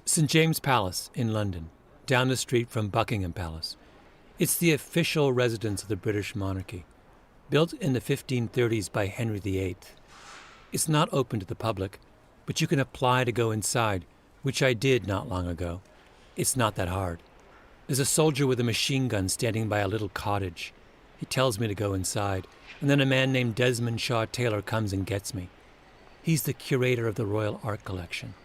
St. James Palace in London, down the street from Buckingham Palace. It's the official residence of the British monarchy, built in the 1530s by Henry VIII. It's not open to the public, but you can apply to go inside, which I did not long ago. It's not that hard. There's a soldier with a machine gun standing by a little cottage. He tells me to go inside, and then a man named Desmond Shaw Taylor comes and gets me. He's the curator of the Royal Art Collection.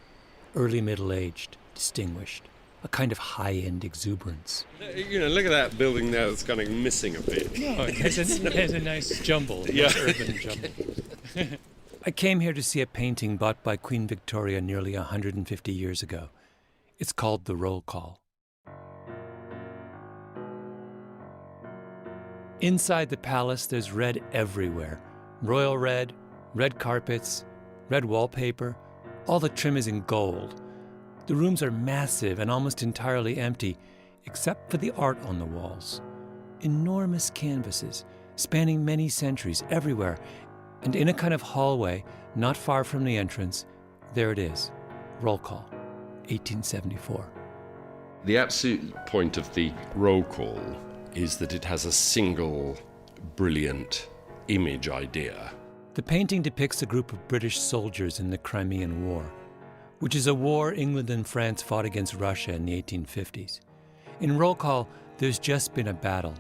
Early middle-aged, distinguished, a kind of high-end exuberance. You know, look at that building there that's kind of missing a bit. No, it has a nice jumble, Yeah. urban jumble. I came here to see a painting bought by Queen Victoria nearly 150 years ago. It's called The Roll Call. Inside the palace, there's red everywhere. Royal red, red carpets, red wallpaper. All the trim is in gold. The rooms are massive and almost entirely empty, except for the art on the walls. Enormous canvases, spanning many centuries everywhere. And in a kind of hallway, not far from the entrance, there it is. Roll Call, 1874. The absolute point of the roll call is that it has a single brilliant image idea. The painting depicts a group of British soldiers in the Crimean War, which is a war England and France fought against Russia in the 1850s. In Roll Call, there's just been a battle,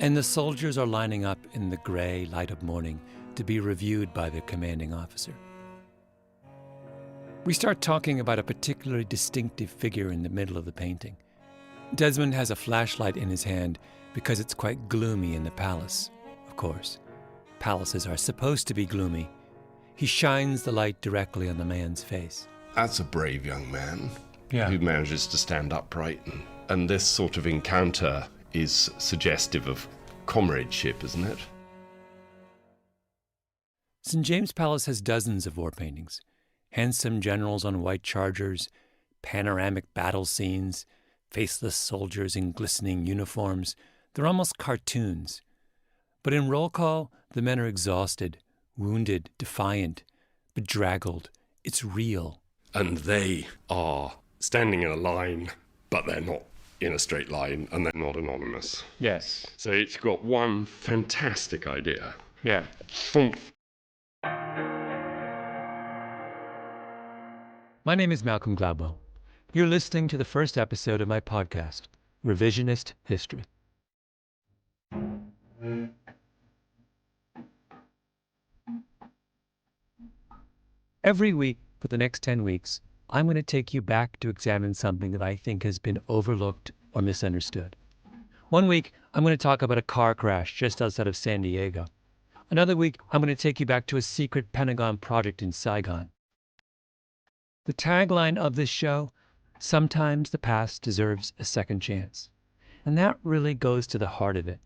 and the soldiers are lining up in the gray light of morning to be reviewed by their commanding officer. We start talking about a particularly distinctive figure in the middle of the painting. Desmond has a flashlight in his hand because it's quite gloomy in the palace, of course. Palaces are supposed to be gloomy. He shines the light directly on the man's face. That's a brave young man Yeah. who manages to stand upright. And this sort of encounter is suggestive of comradeship, isn't it? St. James Palace has dozens of war paintings. Handsome generals on white chargers, panoramic battle scenes, faceless soldiers in glistening uniforms. They're almost cartoons. But in Roll Call, the men are exhausted, wounded, defiant, bedraggled. It's real. And they are standing in a line, but they're not in a straight line, and they're not anonymous. Yes. So it's got one fantastic idea. Yeah. Thump. My name is Malcolm Gladwell. You're listening to the first episode of my podcast, Revisionist History. Every week for the next 10 weeks, I'm going to take you back to examine something that I think has been overlooked or misunderstood. One week, I'm going to talk about a car crash just outside of San Diego. Another week, I'm going to take you back to a secret Pentagon project in Saigon. The tagline of this show, sometimes the past deserves a second chance. And that really goes to the heart of it.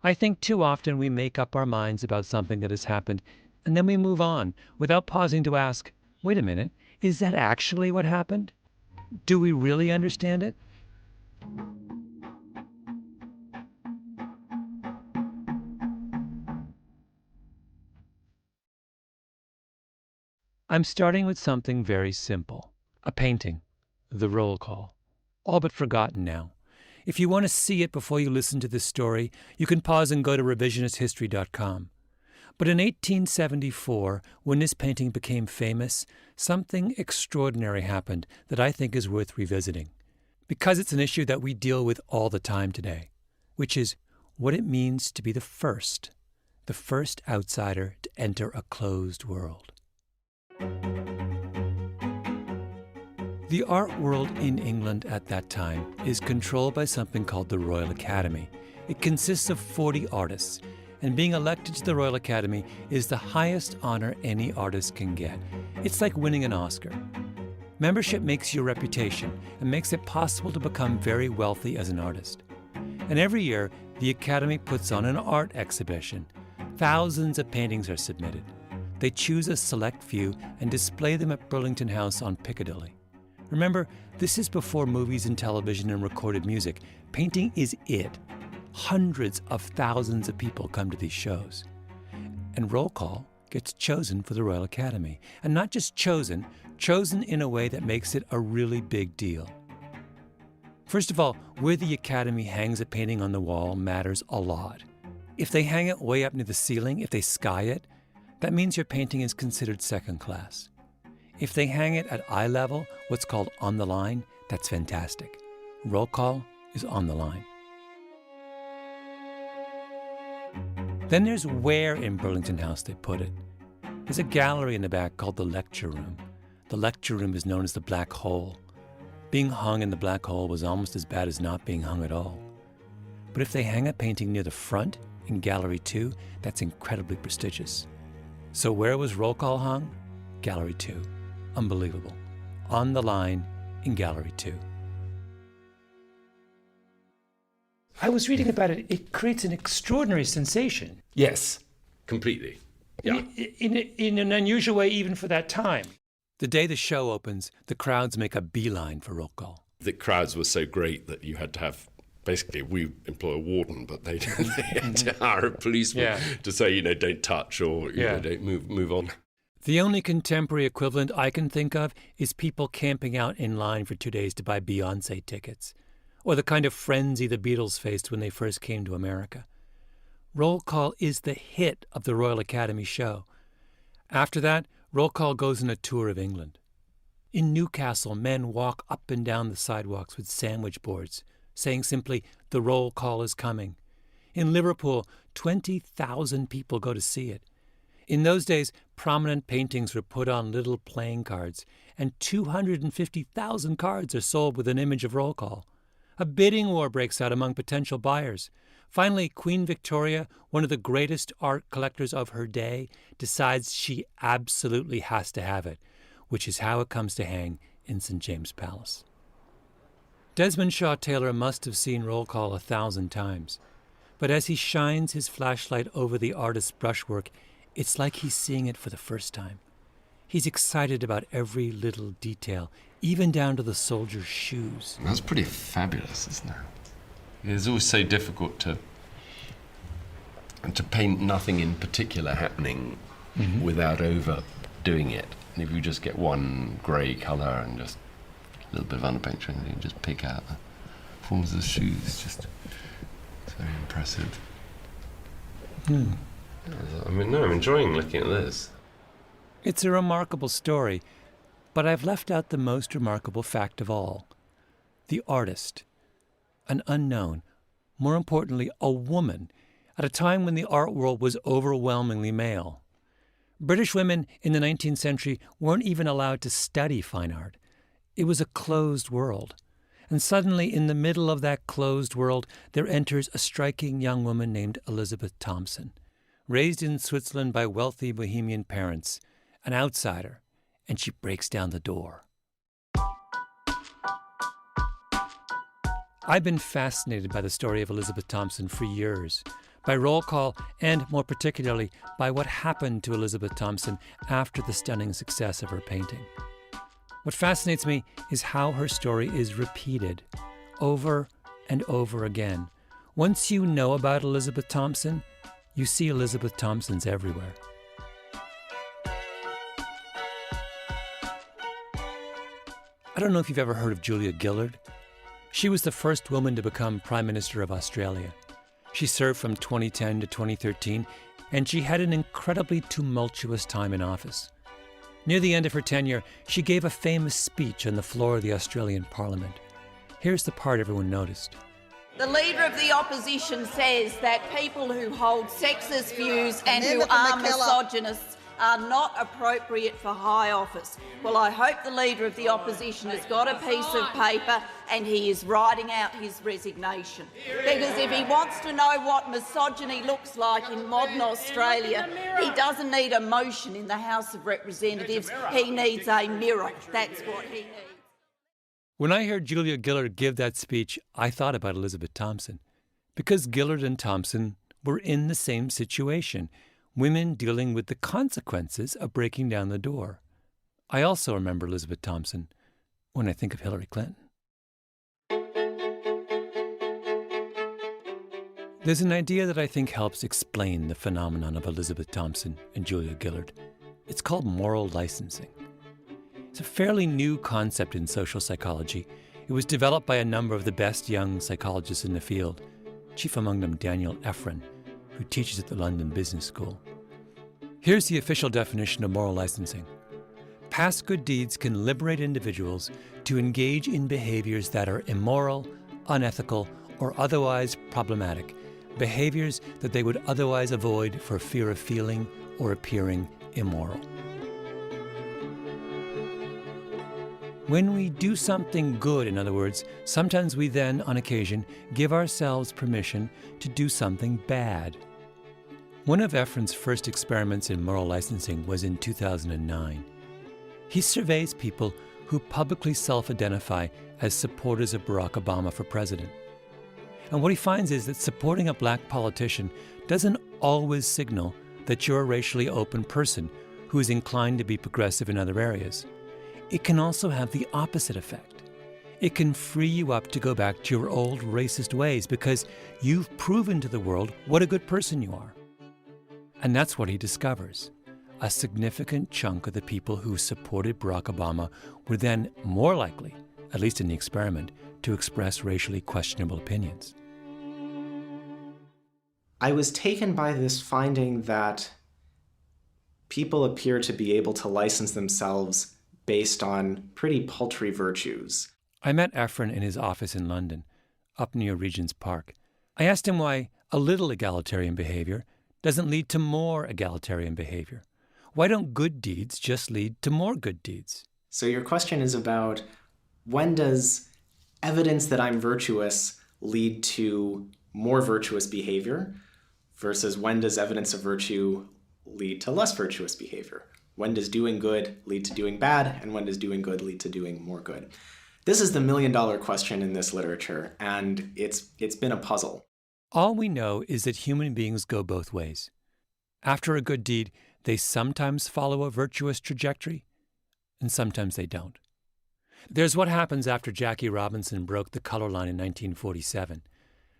I think too often we make up our minds about something that has happened, and then we move on without pausing to ask, wait a minute, is that actually what happened? Do we really understand it? I'm starting with something very simple. A painting. The Roll Call. All but forgotten now. If you want to see it before you listen to this story, you can pause and go to revisionisthistory.com. But in 1874, when this painting became famous, something extraordinary happened that I think is worth revisiting. Because it's an issue that we deal with all the time today, which is what it means to be the first outsider to enter a closed world. The art world in England at that time is controlled by something called the Royal Academy. It consists of 40 artists, and being elected to the Royal Academy is the highest honor any artist can get. It's like winning an Oscar. Membership makes your reputation and makes it possible to become very wealthy as an artist. And every year, the Academy puts on an art exhibition. Thousands of paintings are submitted. They choose a select few and display them at Burlington House on Piccadilly. Remember, this is before movies and television and recorded music. Painting is it. Hundreds of thousands of people come to these shows. And Roll Call gets chosen for the Royal Academy. And not just chosen, chosen in a way that makes it a really big deal. First of all, where the Academy hangs a painting on the wall matters a lot. If they hang it way up near the ceiling, if they sky it, that means your painting is considered second class. If they hang it at eye level, what's called on the line, that's fantastic. Roll call is on the line. Then there's where in Burlington House they put it. There's a gallery in the back called the lecture room. The lecture room is known as the black hole. Being hung in the black hole was almost as bad as not being hung at all. But if they hang a painting near the front in Gallery 2, that's incredibly prestigious. So where was Roll Call hung? Gallery 2. Unbelievable. On the line in Gallery 2. I was reading about it. It creates an extraordinary sensation. Yes, completely. Yeah. In an unusual way, even for that time. The day the show opens, the crowds make a beeline for Roll Call. The crowds were so great that you had to have, basically, we employ a warden, but they had to hire a policeman to say, don't touch or don't move on. The only contemporary equivalent I can think of is people camping out in line for 2 days to buy Beyoncé tickets, or the kind of frenzy the Beatles faced when they first came to America. Roll Call is the hit of the Royal Academy show. After that, Roll Call goes on a tour of England. In Newcastle, men walk up and down the sidewalks with sandwich boards, saying simply, "The roll call is coming." In Liverpool, 20,000 people go to see it. In those days, prominent paintings were put on little playing cards, and 250,000 cards are sold with an image of Roll Call. A bidding war breaks out among potential buyers. Finally, Queen Victoria, one of the greatest art collectors of her day, decides she absolutely has to have it, which is how it comes to hang in St. James Palace. Desmond Shaw Taylor must have seen Roll Call 1,000 times, but as he shines his flashlight over the artist's brushwork, it's like he's seeing it for the first time. He's excited about every little detail, even down to the soldier's shoes. That's pretty fabulous, isn't it? It's always so difficult to paint nothing in particular happening without overdoing it. And if you just get one grey colour and just a little bit of underpainting, you just pick out the forms of the shoes. It's very impressive. I'm enjoying looking at this. It's a remarkable story, but I've left out the most remarkable fact of all. The artist, an unknown, more importantly, a woman, at a time when the art world was overwhelmingly male. British women in the 19th century weren't even allowed to study fine art. It was a closed world. And suddenly, in the middle of that closed world, there enters a striking young woman named Elizabeth Thompson, raised in Switzerland by wealthy Bohemian parents, an outsider, and she breaks down the door. I've been fascinated by the story of Elizabeth Thompson for years, by Roll Call, and more particularly by what happened to Elizabeth Thompson after the stunning success of her painting. What fascinates me is how her story is repeated over and over again. Once you know about Elizabeth Thompson, you see Elizabeth Thompsons everywhere. I don't know if you've ever heard of Julia Gillard. She was the first woman to become Prime Minister of Australia. She served from 2010 to 2013, and she had an incredibly tumultuous time in office. Near the end of her tenure, she gave a famous speech on the floor of the Australian Parliament. Here's the part everyone noticed. The Leader of the Opposition says that people who hold sexist views and who are misogynists are not appropriate for high office. Well, I hope the Leader of the Opposition has got a piece of paper and he is writing out his resignation. Because if he wants to know what misogyny looks like in modern Australia, he doesn't need a motion in the House of Representatives, he needs a mirror. That's what he needs. When I heard Julia Gillard give that speech, I thought about Elizabeth Thompson, because Gillard and Thompson were in the same situation, women dealing with the consequences of breaking down the door. I also remember Elizabeth Thompson when I think of Hillary Clinton. There's an idea that I think helps explain the phenomenon of Elizabeth Thompson and Julia Gillard. It's called moral licensing. It's a fairly new concept in social psychology. It was developed by a number of the best young psychologists in the field, chief among them Daniel Efron, who teaches at the London Business School. Here's the official definition of moral licensing. Past good deeds can liberate individuals to engage in behaviors that are immoral, unethical, or otherwise problematic, behaviors that they would otherwise avoid for fear of feeling or appearing immoral. When we do something good, in other words, sometimes we then, on occasion, give ourselves permission to do something bad. One of Efron's first experiments in moral licensing was in 2009. He surveys people who publicly self-identify as supporters of Barack Obama for president. And what he finds is that supporting a black politician doesn't always signal that you're a racially open person who is inclined to be progressive in other areas. It can also have the opposite effect. It can free you up to go back to your old racist ways because you've proven to the world what a good person you are. And that's what he discovers. A significant chunk of the people who supported Barack Obama were then more likely, at least in the experiment, to express racially questionable opinions. I was taken by this finding that people appear to be able to license themselves based on pretty paltry virtues. I met Efron in his office in London, up near Regent's Park. I asked him why a little egalitarian behavior doesn't lead to more egalitarian behavior. Why don't good deeds just lead to more good deeds? So your question is about when does evidence that I'm virtuous lead to more virtuous behavior versus when does evidence of virtue lead to less virtuous behavior? When does doing good lead to doing bad, and when does doing good lead to doing more good? This is the million-dollar question in this literature, and it's been a puzzle. All we know is that human beings go both ways. After a good deed, they sometimes follow a virtuous trajectory, and sometimes they don't. There's what happens after Jackie Robinson broke the color line in 1947,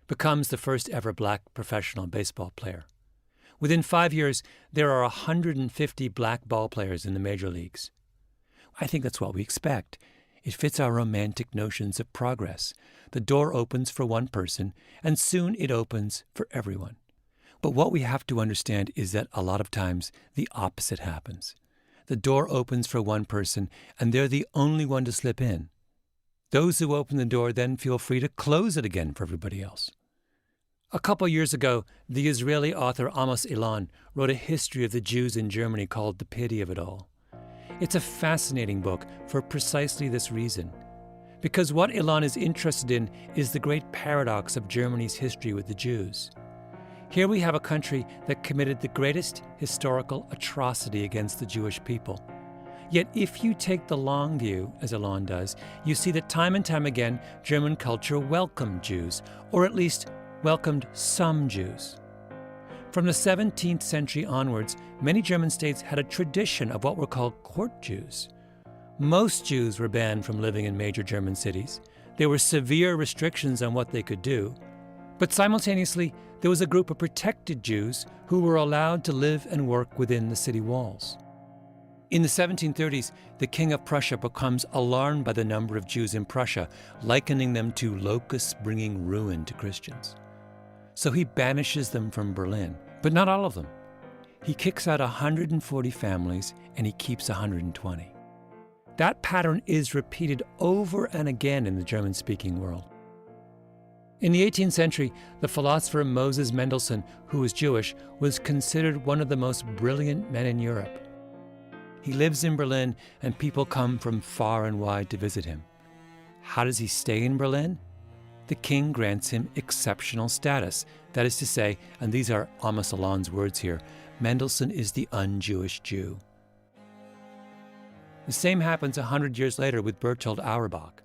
becomes the first ever black professional baseball player. Within 5 years, there are 150 black ball players in the major leagues. I think that's what we expect. It fits our romantic notions of progress. The door opens for one person, and soon it opens for everyone. But what we have to understand is that a lot of times the opposite happens. The door opens for one person, and they're the only one to slip in. Those who open the door then feel free to close it again for everybody else. A couple years ago, the Israeli author Amos Ilan wrote a history of the Jews in Germany called The Pity of It All. It's a fascinating book for precisely this reason. Because what Ilan is interested in is the great paradox of Germany's history with the Jews. Here we have a country that committed the greatest historical atrocity against the Jewish people. Yet if you take the long view, as Ilan does, you see that time and time again, German culture welcomed Jews, or at least welcomed some Jews. From the 17th century onwards, many German states had a tradition of what were called court Jews. Most Jews were banned from living in major German cities. There were severe restrictions on what they could do. But simultaneously, there was a group of protected Jews who were allowed to live and work within the city walls. In the 1730s, the King of Prussia becomes alarmed by the number of Jews in Prussia, likening them to locusts bringing ruin to Christians. So he banishes them from Berlin, but not all of them. He kicks out 140 families and he keeps 120. That pattern is repeated over and again in the German-speaking world. In the 18th century, the philosopher Moses Mendelssohn, who was Jewish, was considered one of the most brilliant men in Europe. He lives in Berlin, and people come from far and wide to visit him. How does he stay in Berlin? The king grants him exceptional status. That is to say, and these are Amos Ilan's words here, Mendelssohn is the un-Jewish Jew. The same happens 100 years later with Bertolt Auerbach.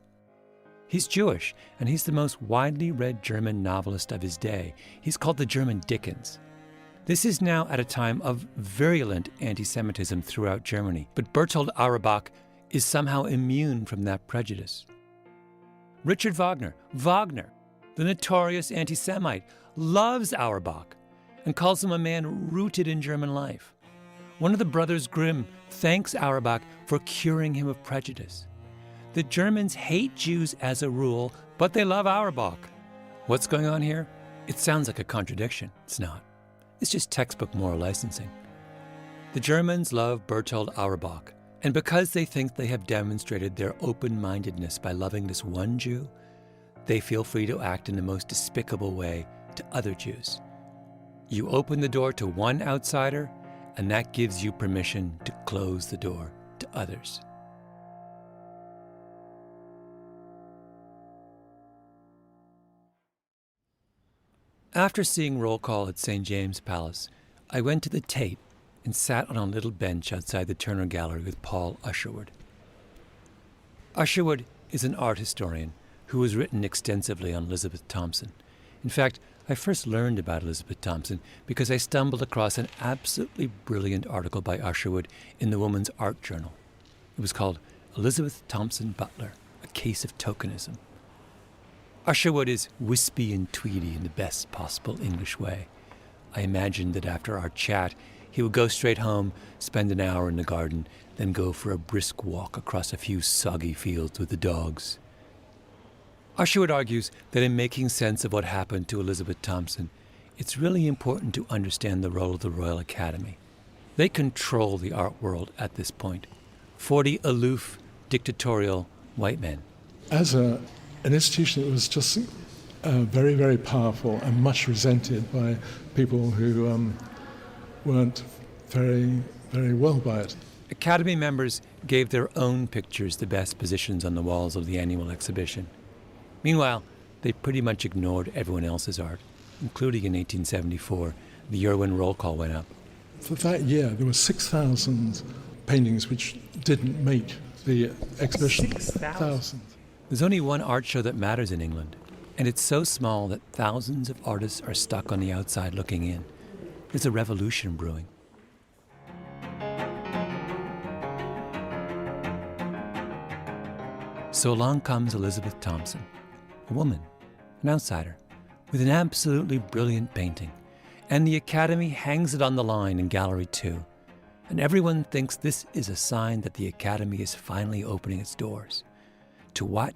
He's Jewish, and he's the most widely read German novelist of his day. He's called the German Dickens. This is now at a time of virulent anti-Semitism throughout Germany, but Bertolt Auerbach is somehow immune from that prejudice. Richard Wagner, the notorious anti-Semite, loves Auerbach and calls him a man rooted in German life. One of the brothers Grimm thanks Auerbach for curing him of prejudice. The Germans hate Jews as a rule, but they love Auerbach. What's going on here? It sounds like a contradiction. It's not. It's just textbook moral licensing. The Germans love Bertold Auerbach, and because they think they have demonstrated their open-mindedness by loving this one Jew, they feel free to act in the most despicable way to other Jews. You open the door to one outsider, and that gives you permission to close the door to others. After seeing Roll Call at St. James Palace, I went to the Tate and sat on a little bench outside the Turner Gallery with Paul Usherwood. Usherwood is an art historian who has written extensively on Elizabeth Thompson. In fact, I first learned about Elizabeth Thompson because I stumbled across an absolutely brilliant article by Usherwood in the Woman's Art Journal. It was called Elizabeth Thompson Butler, A Case of Tokenism. Usherwood is wispy and tweedy in the best possible English way. I imagined that after our chat, he would go straight home, spend an hour in the garden, then go for a brisk walk across a few soggy fields with the dogs. Usherwood argues that in making sense of what happened to Elizabeth Thompson, it's really important to understand the role of the Royal Academy. They control the art world at this point. 40 aloof, dictatorial white men. As an institution, it was just very, very powerful and much resented by people who weren't very, very well by it. Academy members gave their own pictures the best positions on the walls of the annual exhibition. Meanwhile, they pretty much ignored everyone else's art, including in 1874, the year when Roll Call went up. For that year, there were 6,000 paintings which didn't make the exhibition. 6,000. There's only one art show that matters in England, and it's so small that thousands of artists are stuck on the outside looking in. There's a revolution brewing. So along comes Elizabeth Thompson, a woman, an outsider, with an absolutely brilliant painting, and the Academy hangs it on the line in Gallery 2, and everyone thinks this is a sign that the Academy is finally opening its doors. To what?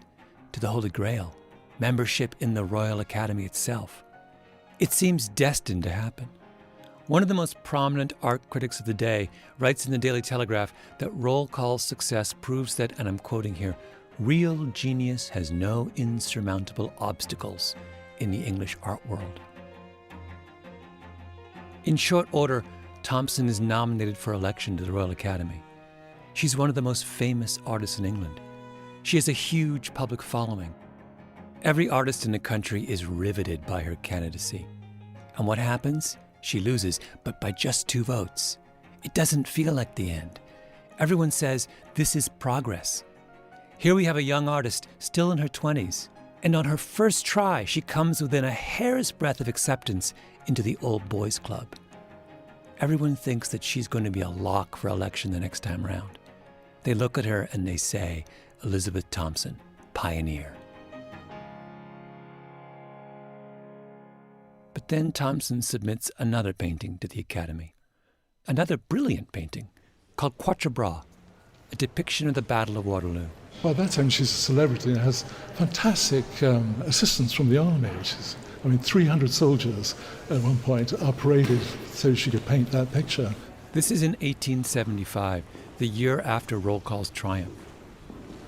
To the Holy Grail, membership in the Royal Academy itself. It seems destined to happen. One of the most prominent art critics of the day writes in the Daily Telegraph that Roll Call's success proves that, and I'm quoting here, real genius has no insurmountable obstacles in the English art world. In short order, Thompson is nominated for election to the Royal Academy. She's one of the most famous artists in England. She has a huge public following. Every artist in the country is riveted by her candidacy. And what happens? She loses, but by just 2 votes. It doesn't feel like the end. Everyone says this is progress. Here we have a young artist, still in her 20s, and on her first try, she comes within a hair's breadth of acceptance into the Old Boys Club. Everyone thinks that she's going to be a lock for election the next time round. They look at her and they say, Elizabeth Thompson, pioneer. But then Thompson submits another painting to the Academy. Another brilliant painting called Quatre Bras, a depiction of the Battle of Waterloo. By that time, she's a celebrity and has fantastic assistance from the army. 300 soldiers at one point are paraded so she could paint that picture. This is in 1875, the year after Roll Call's triumph.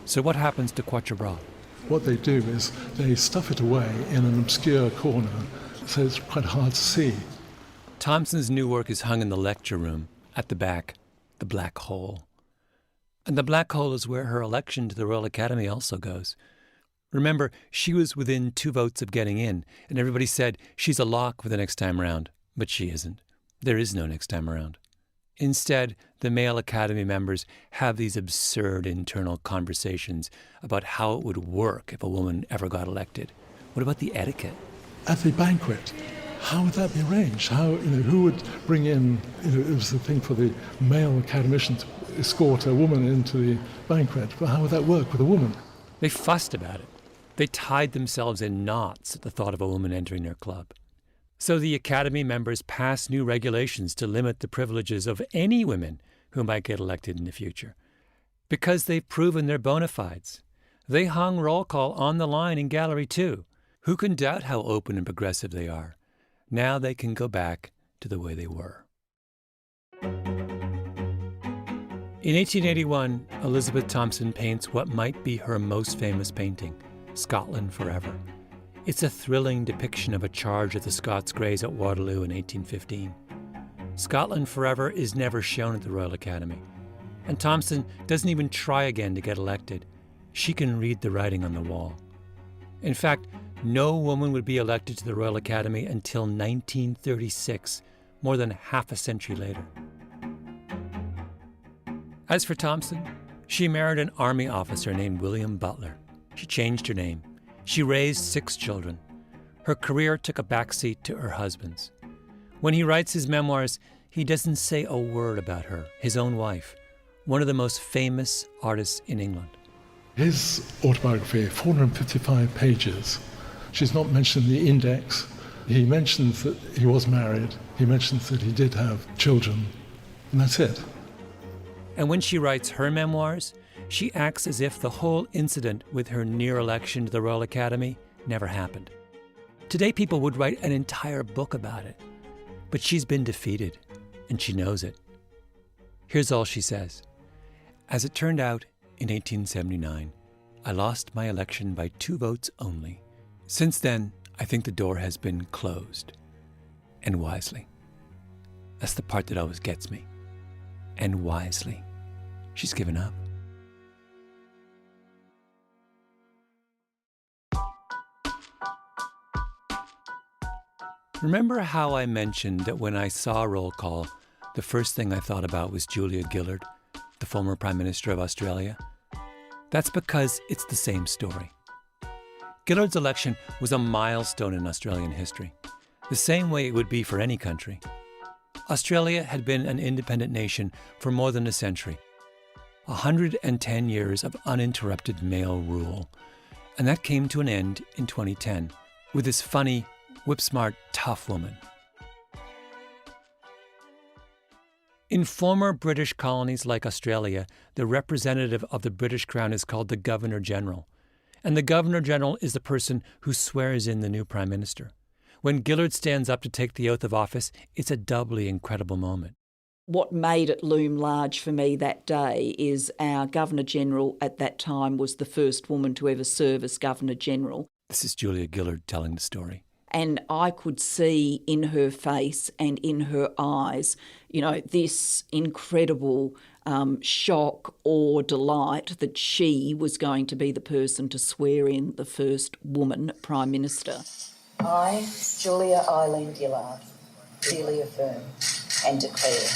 So what happens to Quatre Bras? What they do is they stuff it away in an obscure corner, so it's quite hard to see. Thompson's new work is hung in the lecture room, at the back, the Black Hole. And the Black Hole is where her election to the Royal Academy also goes. Remember, she was within 2 votes of getting in, and everybody said she's a lock for the next time around. But she isn't. There is no next time around. Instead, the male Academy members have these absurd internal conversations about how it would work if a woman ever got elected. What about the etiquette? At the banquet, how would that be arranged? Who would bring in, it was the thing for the male academician to escort a woman into the banquet, but how would that work with a woman? They fussed about it. They tied themselves in knots at the thought of a woman entering their club. So the Academy members passed new regulations to limit the privileges of any women who might get elected in the future. Because they've proven their bona fides. They hung roll call on the line in Gallery 2. Who can doubt how open and progressive they are? Now they can go back to the way they were. In 1881, Elizabeth Thompson paints what might be her most famous painting, Scotland Forever. It's a thrilling depiction of a charge of the Scots Greys at Waterloo in 1815. Scotland Forever is never shown at the Royal Academy, and Thompson doesn't even try again to get elected. She can read the writing on the wall. In fact, no woman would be elected to the Royal Academy until 1936, more than half a century later. As for Thompson, she married an army officer named William Butler. She changed her name. She raised 6 children. Her career took a backseat to her husband's. When he writes his memoirs, he doesn't say a word about her, his own wife, one of the most famous artists in England. His autobiography, 455 pages. She's not mentioned in the index. He mentions that he was married. He mentions that he did have children. And that's it. And when she writes her memoirs, she acts as if the whole incident with her near election to the Royal Academy never happened. Today, people would write an entire book about it. But she's been defeated, and she knows it. Here's all she says. As it turned out, in 1879, I lost my election by 2 votes only. Since then, I think the door has been closed. And wisely. That's the part that always gets me. And wisely. She's given up. Remember how I mentioned that when I saw roll call, the first thing I thought about was Julia Gillard, the former Prime Minister of Australia? That's because it's the same story. Gillard's election was a milestone in Australian history, the same way it would be for any country. Australia had been an independent nation for more than a century, 110 years of uninterrupted male rule, and that came to an end in 2010 with this funny, whip-smart, tough woman. In former British colonies like Australia, the representative of the British Crown is called the Governor-General. And the Governor-General is the person who swears in the new Prime Minister. When Gillard stands up to take the oath of office, it's a doubly incredible moment. What made it loom large for me that day is our Governor-General at that time was the first woman to ever serve as Governor-General. This is Julia Gillard telling the story. And I could see in her face and in her eyes, this incredible shock or delight that she was going to be the person to swear in the first woman Prime Minister. I, Julia Eileen Gillard, duly affirm and declare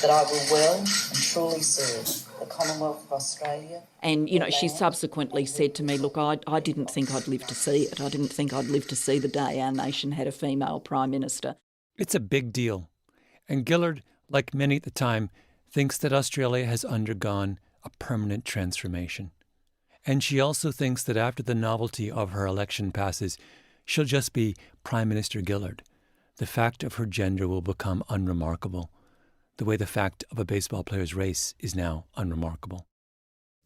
that I will well and truly serve the Commonwealth of Australia. And, she subsequently said to me, look, I didn't think I'd live to see it. I didn't think I'd live to see the day our nation had a female Prime Minister. It's a big deal. And Gillard, like many at the time, thinks that Australia has undergone a permanent transformation. And she also thinks that after the novelty of her election passes, she'll just be Prime Minister Gillard. The fact of her gender will become unremarkable, the way the fact of a baseball player's race is now unremarkable.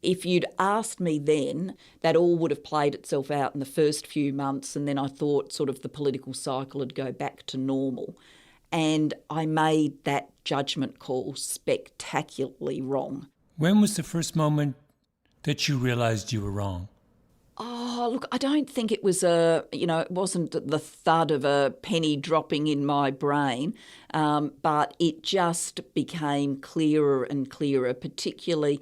If you'd asked me then, that all would have played itself out in the first few months, and then I thought sort of the political cycle would go back to normal. And I made that judgment call spectacularly wrong. When was the first moment that you realised you were wrong? Oh, look, I don't think it was it wasn't the thud of a penny dropping in my brain, but it just became clearer and clearer, particularly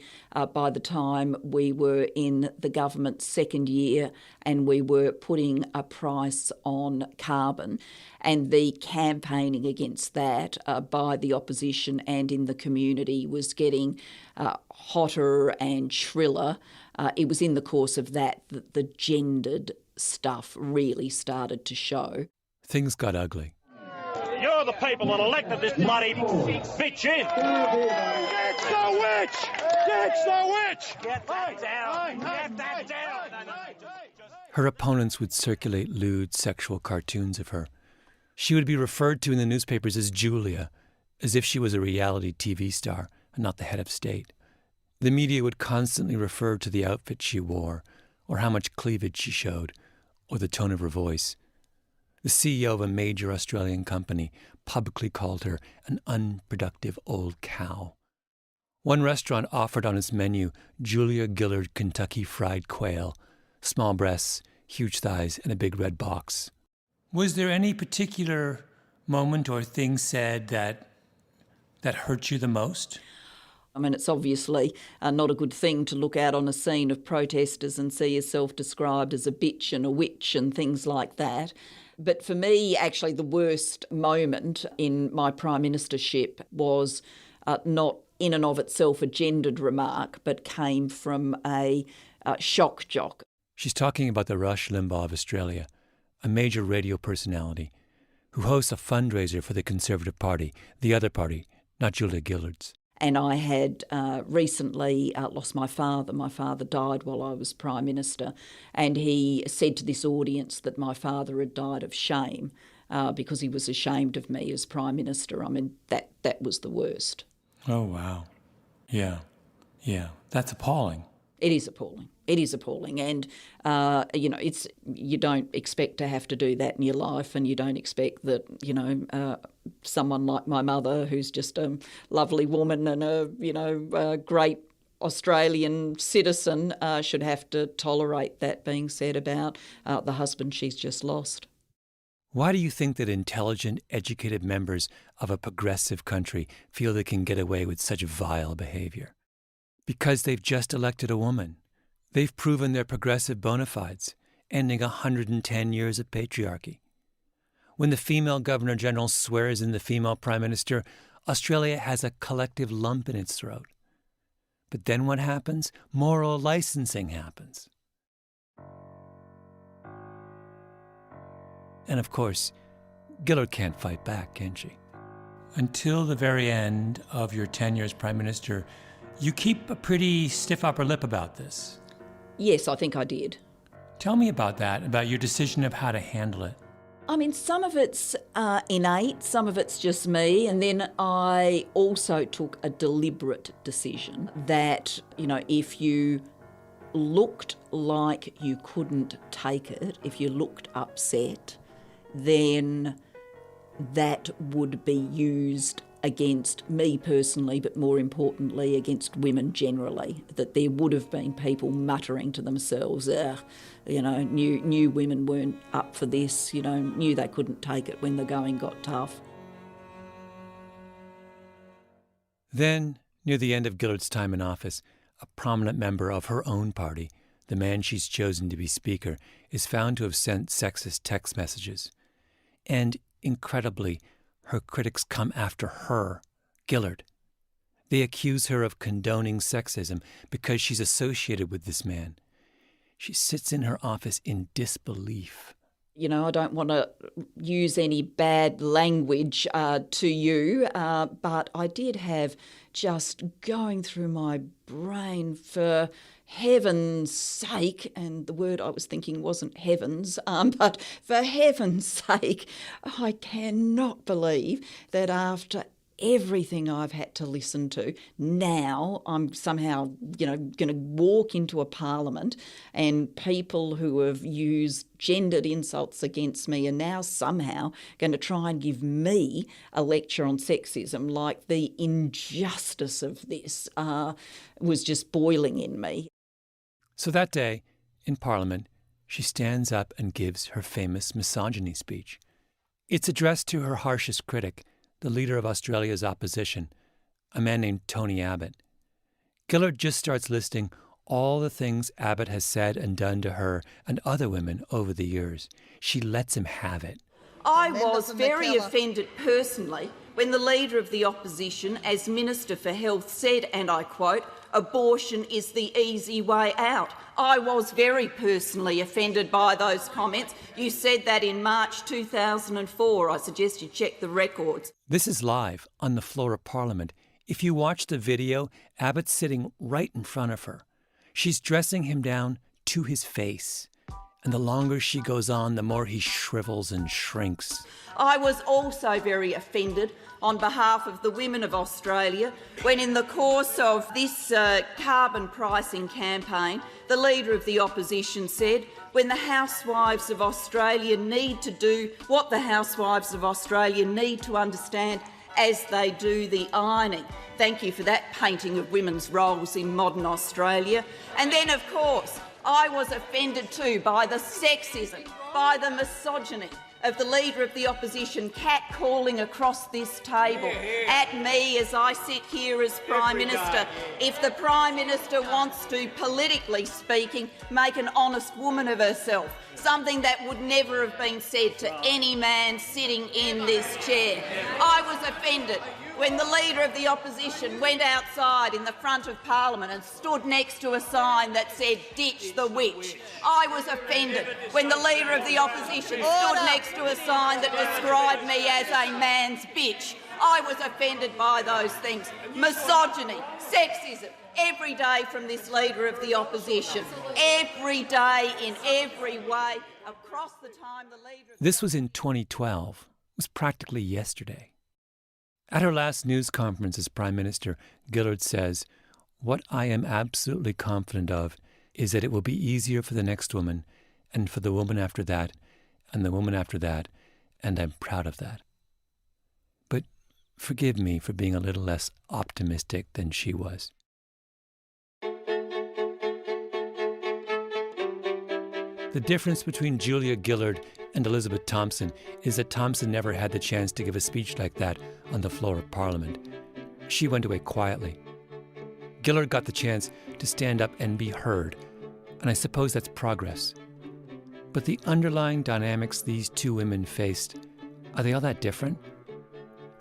by the time we were in the government's second year and we were putting a price on carbon, and the campaigning against that by the opposition and in the community was getting hotter and shriller. It was in the course of that the gendered stuff really started to show. Things got ugly. You're the people that elected this bloody bitch in. Get the witch! Get the witch! Get that down! Get that down! Her opponents would circulate lewd sexual cartoons of her. She would be referred to in the newspapers as Julia, as if she was a reality TV star and not the head of state. The media would constantly refer to the outfit she wore, or how much cleavage she showed, or the tone of her voice. The CEO of a major Australian company publicly called her an unproductive old cow. One restaurant offered on its menu Julia Gillard Kentucky Fried Quail, small breasts, huge thighs, and a big red box. Was there any particular moment or thing said that hurt you the most? I mean, it's obviously not a good thing to look out on a scene of protesters and see yourself described as a bitch and a witch and things like that. But for me, actually, the worst moment in my Prime Ministership was not in and of itself a gendered remark, but came from a shock jock. She's talking about the Rush Limbaugh of Australia, a major radio personality who hosts a fundraiser for the Conservative Party, the other party, not Julia Gillard's. And I had recently lost my father. My father died while I was Prime Minister, and he said to this audience that my father had died of shame because he was ashamed of me as Prime Minister. I mean, that was the worst. Oh, wow. Yeah. That's appalling. It is appalling. It is appalling. And, you don't expect to have to do that in your life, and you don't expect that, someone like my mother, who's just a lovely woman and a great Australian citizen, should have to tolerate that being said about the husband she's just lost. Why do you think that intelligent, educated members of a progressive country feel they can get away with such vile behavior? Because they've just elected a woman. They've proven their progressive bona fides, ending 110 years of patriarchy. When the female Governor-General swears in the female Prime Minister, Australia has a collective lump in its throat. But then what happens? Moral licensing happens. And of course, Gillard can't fight back, can she? Until the very end of your tenure as Prime Minister, you keep a pretty stiff upper lip about this. Yes, I think I did. Tell me about that, about your decision of how to handle it. I mean, some of it's innate, some of it's just me, and then I also took a deliberate decision that, if you looked like you couldn't take it, if you looked upset, then that would be used against me personally, but more importantly against women generally, that there would have been people muttering to themselves, knew women weren't up for this, knew they couldn't take it when the going got tough. Then, near the end of Gillard's time in office, a prominent member of her own party, the man she's chosen to be Speaker, is found to have sent sexist text messages. And, incredibly, her critics come after her, Gillard. They accuse her of condoning sexism because she's associated with this man. She sits in her office in disbelief. I don't want to use any bad language to you, but I did have just going through my brain, for heaven's sake, and the word I was thinking wasn't heavens, but for heaven's sake, I cannot believe that after everything I've had to listen to, now I'm somehow, going to walk into a parliament and people who have used gendered insults against me are now somehow going to try and give me a lecture on sexism. Like, the injustice of this was just boiling in me. So that day, in Parliament, she stands up and gives her famous misogyny speech. It's addressed to her harshest critic, the leader of Australia's opposition, a man named Tony Abbott. Gillard just starts listing all the things Abbott has said and done to her and other women over the years. She lets him have it. I was very offended personally when the Leader of the Opposition, as Minister for Health, said, and I quote, "Abortion is the easy way out." I was very personally offended by those comments. You said that in March 2004. I suggest you check the records. This is live on the floor of Parliament. If you watch the video, Abbott's sitting right in front of her. She's dressing him down to his face. And the longer she goes on, the more he shrivels and shrinks. I was also very offended on behalf of the women of Australia when in the course of this carbon pricing campaign, the Leader of the Opposition said, when the housewives of Australia need to do what the housewives of Australia need to understand as they do the ironing. Thank you for that painting of women's roles in modern Australia. And then, of course, I was offended too by the sexism, by the misogyny of the Leader of the Opposition catcalling across this table at me as I sit here as Prime Minister. If the Prime Minister wants to, politically speaking, make an honest woman of herself, something that would never have been said to any man sitting in this chair. I was offended when the Leader of the Opposition went outside in the front of Parliament and stood next to a sign that said, "Ditch the witch." I was offended when the Leader of the Opposition stood next to a sign that described me as a man's bitch. I was offended by those things. Misogyny, sexism, every day from this Leader of the Opposition. Every day, in every way, across the time the Leader... This was in 2012. It was practically yesterday. At her last news conference as Prime Minister, Gillard says, "What I am absolutely confident of is that it will be easier for the next woman, and for the woman after that, and the woman after that, and I'm proud of that." But forgive me for being a little less optimistic than she was. The difference between Julia Gillard and Elizabeth Thompson is that Thompson never had the chance to give a speech like that on the floor of Parliament. She went away quietly. Gillard got the chance to stand up and be heard, and I suppose that's progress. But the underlying dynamics these two women faced, are they all that different?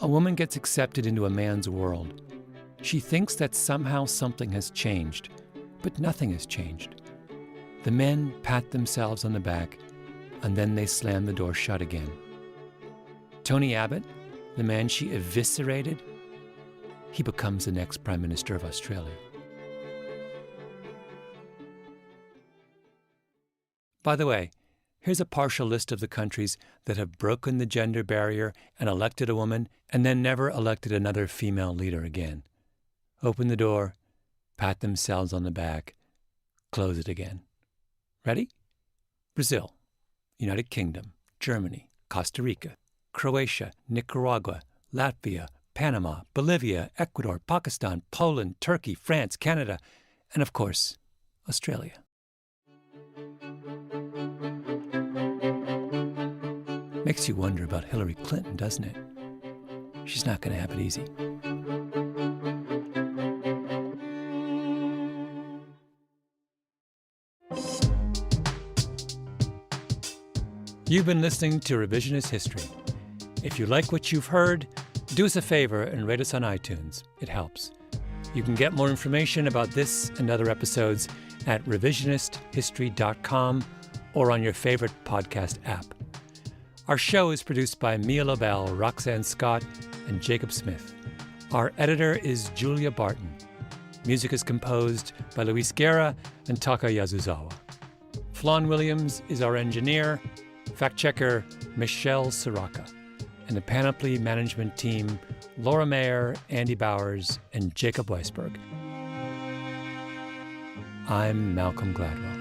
A woman gets accepted into a man's world. She thinks that somehow something has changed, but nothing has changed. The men pat themselves on the back, and then they slam the door shut again. Tony Abbott, the man she eviscerated, he becomes the next Prime Minister of Australia. By the way, here's a partial list of the countries that have broken the gender barrier and elected a woman and then never elected another female leader again. Open the door, pat themselves on the back, close it again. Ready? Brazil, United Kingdom, Germany, Costa Rica, Croatia, Nicaragua, Latvia, Panama, Bolivia, Ecuador, Pakistan, Poland, Turkey, France, Canada, and of course, Australia. Makes you wonder about Hillary Clinton, doesn't it? She's not going to have it easy. You've been listening to Revisionist History. If you like what you've heard, do us a favor and rate us on iTunes. It helps. You can get more information about this and other episodes at revisionisthistory.com or on your favorite podcast app. Our show is produced by Mia Lobel, Roxanne Scott, and Jacob Smith. Our editor is Julia Barton. Music is composed by Luis Guerra and Taka Yazuzawa. Flawn Williams is our engineer, fact-checker Michelle Siraka, and the Panoply management team, Laura Mayer, Andy Bowers, and Jacob Weisberg. I'm Malcolm Gladwell.